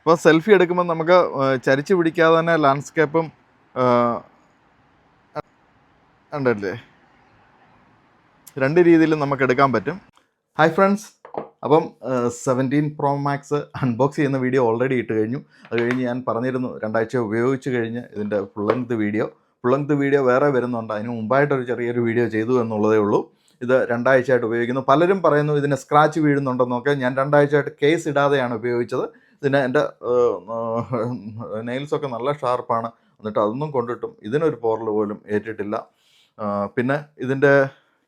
ഇപ്പോൾ സെൽഫി എടുക്കുമ്പോൾ നമുക്ക് ചരിച്ച് പിടിക്കാതെ തന്നെ ലാൻഡ്സ്കേപ്പും ഉണ്ടല്ലേ, രണ്ട് രീതിയിലും നമുക്ക് എടുക്കാൻ പറ്റും. ഹായ് ഫ്രണ്ട്സ്, അപ്പം 17 Pro Max അൺബോക്സ് ചെയ്യുന്ന വീഡിയോ ഓൾറെഡി ഇട്ട് കഴിഞ്ഞു. അത് കഴിഞ്ഞ് ഞാൻ പറഞ്ഞിരുന്നു 2 ആഴ്ച ഉപയോഗിച്ച് കഴിഞ്ഞ് ഇതിൻ്റെ ഫുൾ ലെങ്ത് വീഡിയോ വേറെ വരുന്നുണ്ട്. അതിന് മുമ്പായിട്ടൊരു ചെറിയൊരു വീഡിയോ ചെയ്തു എന്നുള്ളതേ ഉള്ളൂ. ഇത് 2 ആഴ്ചയായിട്ട് ഉപയോഗിക്കുന്നു. പലരും പറയുന്നു ഇതിന് സ്ക്രാച്ച് വീഴുന്നുണ്ടെന്നൊക്കെ. ഞാൻ 2 ആഴ്ചയായിട്ട് കേസ് ഇടാതെയാണ് ഉപയോഗിച്ചത്. ഇതിന് എൻ്റെ നെയിൽസൊക്കെ നല്ല ഷാർപ്പാണ്. എന്നിട്ട് അതൊന്നും കൊണ്ടിട്ടും ഇതിനൊരു പോറൽ പോലും ഏറ്റിട്ടില്ല. പിന്നെ ഇതിൻ്റെ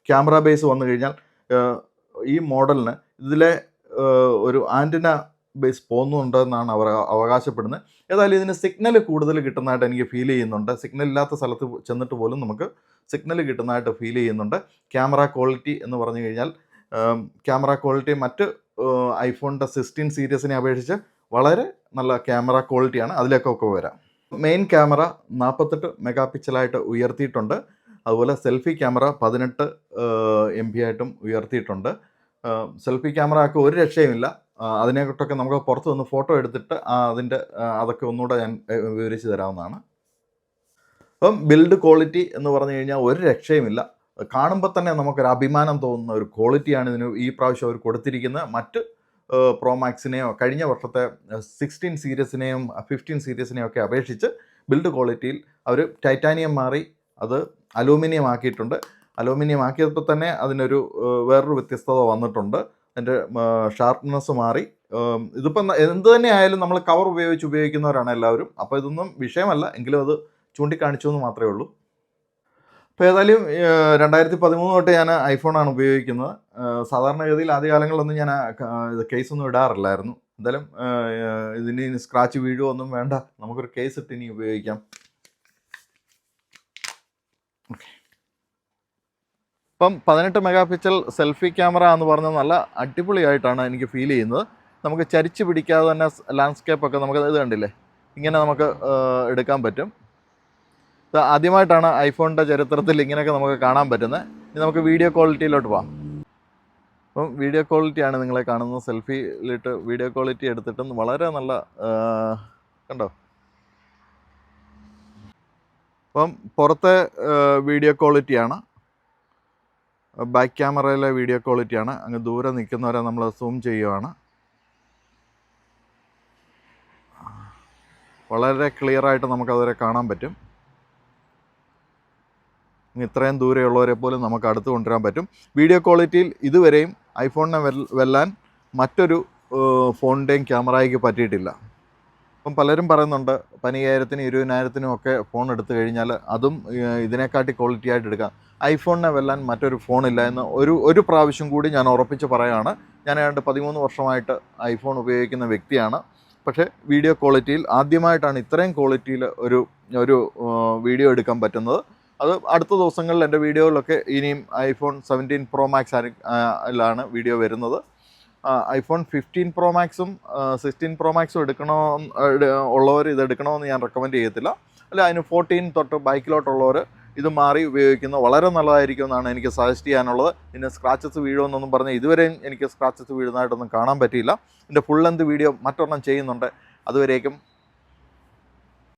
ക്യാമറ ബേസ് വന്നു കഴിഞ്ഞാൽ ഈ മോഡലിന് ഇതിലെ ഒരു ആൻറ്റിന ബേസ് പോകുന്നുണ്ടെന്നാണ് അവർ അവകാശപ്പെടുന്നത്. ഏതായാലും ഇതിന് സിഗ്നൽ കൂടുതൽ കിട്ടുന്നതായിട്ട് എനിക്ക് ഫീൽ ചെയ്യുന്നുണ്ട്. സിഗ്നൽ ഇല്ലാത്ത സ്ഥലത്ത് ചെന്നിട്ട് പോലും നമുക്ക് സിഗ്നൽ കിട്ടുന്നതായിട്ട് ഫീൽ ചെയ്യുന്നുണ്ട്. ക്യാമറ ക്വാളിറ്റി എന്ന് പറഞ്ഞു കഴിഞ്ഞാൽ ക്യാമറ ക്വാളിറ്റി മറ്റ് ഐഫോണിൻ്റെ 16 സീരീസിനെ അപേക്ഷിച്ച് വളരെ നല്ല ക്യാമറ ക്വാളിറ്റിയാണ്. അതിലേക്കൊക്കെ വരാം. മെയിൻ ക്യാമറ 48 മെഗാ പിക്സലായിട്ട് ഉയർത്തിയിട്ടുണ്ട്. അതുപോലെ സെൽഫി ക്യാമറ 18 MP ആയിട്ടും ഉയർത്തിയിട്ടുണ്ട്. സെൽഫി ക്യാമറ ഒക്കെ ഒരു രക്ഷയുമില്ല. അതിനെക്കൊട്ടൊക്കെ നമുക്ക് പുറത്ത് നിന്ന് ഫോട്ടോ എടുത്തിട്ട് അതൊക്കെ ഒന്നുകൂടെ ഞാൻ വിവരിച്ച് തരാവുന്നതാണ്. അപ്പം ബിൽഡ് ക്വാളിറ്റി എന്ന് പറഞ്ഞു കഴിഞ്ഞാൽ ഒരു രക്ഷയുമില്ല. കാണുമ്പോൾ തന്നെ നമുക്കൊരു അഭിമാനം തോന്നുന്ന ഒരു ക്വാളിറ്റിയാണ് ഇതിന് ഈ പ്രാവശ്യം അവർ കൊടുത്തിരിക്കുന്നത്. മറ്റ് പ്രോ മാക്സിനെയോ കഴിഞ്ഞ വർഷത്തെ 16 സീരീസിനെയും 15 സീരീസിനെയും ഒക്കെ അപേക്ഷിച്ച് ബിൽഡ് ക്വാളിറ്റിയിൽ അവർ ടൈറ്റാനിയം മാറി അത് അലൂമിനിയം ആക്കിയിട്ടുണ്ട്. അലൂമിനിയം ആക്കിയപ്പോൾ തന്നെ അതിനൊരു വേറൊരു വ്യത്യസ്തത വന്നിട്ടുണ്ട്. അതിൻ്റെ ഷാർപ്പ്നെസ് മാറി. ഇതിപ്പം എന്ത് തന്നെ ആയാലും നമ്മൾ കവർ ഉപയോഗിക്കുന്നവരാണ് എല്ലാവരും. അപ്പോൾ ഇതൊന്നും വിഷയമല്ല, എങ്കിലും അത് ചൂണ്ടിക്കാണിച്ചു എന്ന് മാത്രമേ ഉള്ളൂ. അപ്പോൾ ഏതായാലും 2013 തൊട്ട് ഞാൻ ഐഫോണാണ് ഉപയോഗിക്കുന്നത്. സാധാരണഗതിയിൽ ആദ്യകാലങ്ങളിലൊന്നും ഞാൻ കേസൊന്നും ഇടാറില്ലായിരുന്നു. എന്തായാലും ഇതിന് സ്ക്രാച്ച് വീഴുമോ ഒന്നും വേണ്ട, നമുക്കൊരു കേസ് ഇട്ട് ഇനി ഉപയോഗിക്കാം. ഓക്കെ, ഇപ്പം 18 മെഗാ പിക്സൽ സെൽഫി ക്യാമറ എന്ന് പറഞ്ഞാൽ നല്ല അടിപൊളിയായിട്ടാണ് എനിക്ക് ഫീൽ ചെയ്യുന്നത്. നമുക്ക് ചരിച്ച് പിടിക്കാതെ തന്നെ ലാൻഡ്സ്കേപ്പൊക്കെ നമുക്ക് ഇത് കണ്ടില്ലേ, ഇങ്ങനെ നമുക്ക് എടുക്കാൻ പറ്റും. ഇത് ആദ്യമായിട്ടാണ് ഐഫോണിൻ്റെ ചരിത്രത്തിൽ ഇങ്ങനെയൊക്കെ നമുക്ക് കാണാൻ പറ്റുന്നത്. ഇനി നമുക്ക് വീഡിയോ ക്വാളിറ്റിയിലോട്ട് പോകാം. അപ്പം വീഡിയോ ക്വാളിറ്റിയാണ് നിങ്ങളെ കാണുന്നത്. സെൽഫിയിലിട്ട് വീഡിയോ ക്വാളിറ്റി എടുത്തിട്ടും വളരെ നല്ല കണ്ടോ. അപ്പം പുറത്തെ വീഡിയോ ക്വാളിറ്റിയാണ്, ബാക്ക് ക്യാമറയിലെ വീഡിയോ ക്വാളിറ്റിയാണ്. അങ്ങ് ദൂരെ നിൽക്കുന്നവരെ നമ്മൾ സൂം ചെയ്യുകയാണ്. വളരെ ക്ലിയറായിട്ട് നമുക്കതുവരെ കാണാൻ പറ്റും. ഇത്രയും ദൂരെയുള്ളവരെ പോലും നമുക്ക് അടുത്ത് കൊണ്ടുവരാൻ പറ്റും. വീഡിയോ ക്വാളിറ്റിയിൽ ഇതുവരെയും ഐഫോണിനെ വെല്ലാൻ മറ്റൊരു ഫോണിൻ്റെയും ക്യാമറയ്ക്ക് പറ്റിയിട്ടില്ല. അപ്പം പലരും പറയുന്നുണ്ട് 15,000-നും 20,000-നും ഒക്കെ ഫോൺ എടുത്തു കഴിഞ്ഞാൽ അതും ഇതിനെക്കാട്ടി ക്വാളിറ്റി ആയിട്ട് എടുക്കാം. ഐഫോണിനെ വെല്ലാൻ മറ്റൊരു ഫോണില്ല എന്ന് ഒരു പ്രാവശ്യം കൂടി ഞാൻ ഉറപ്പിച്ച് പറയുകയാണ്. ഞാൻ ഏതാണ്ട് 13 വർഷമായിട്ട് ഐഫോൺ ഉപയോഗിക്കുന്ന വ്യക്തിയാണ്. പക്ഷേ വീഡിയോ ക്വാളിറ്റിയിൽ ആദ്യമായിട്ടാണ് ഇത്രയും ക്വാളിറ്റിയിൽ ഒരു വീഡിയോ എടുക്കാൻ പറ്റുന്നത്. അത് അടുത്ത ദിവസങ്ങളിൽ എൻ്റെ വീഡിയോയിലൊക്കെ ഇനിയും ഐഫോൺ 17 Pro Max ലാണ് വീഡിയോ വരുന്നത്. ഐഫോൺ 15 Pro Maxും 16 Pro Maxും ഉള്ളവർ ഇത് എടുക്കണമെന്ന് ഞാൻ റെക്കമെൻഡ് ചെയ്യത്തില്ല. അല്ല, അതിന് 14 തൊട്ട് ബൈക്കിലോട്ടുള്ളവർ ഇത് മാറി ഉപയോഗിക്കുന്നത് വളരെ നല്ലതായിരിക്കും എന്നാണ് എനിക്ക് സജസ്റ്റ് ചെയ്യാനുള്ളത്. പിന്നെ സ്ക്രാച്ചസ് വീഴുമെന്നൊന്നും പറഞ്ഞാൽ ഇതുവരെയും എനിക്ക് സ്ക്രാച്ചസ് വീഴുന്നതായിട്ടൊന്നും കാണാൻ പറ്റിയില്ല. എൻ്റെ ഫുൾ ലെന്ത് വീഡിയോ മറ്റൊരെണ്ണം ചെയ്യുന്നുണ്ട്. അതുവരേക്കും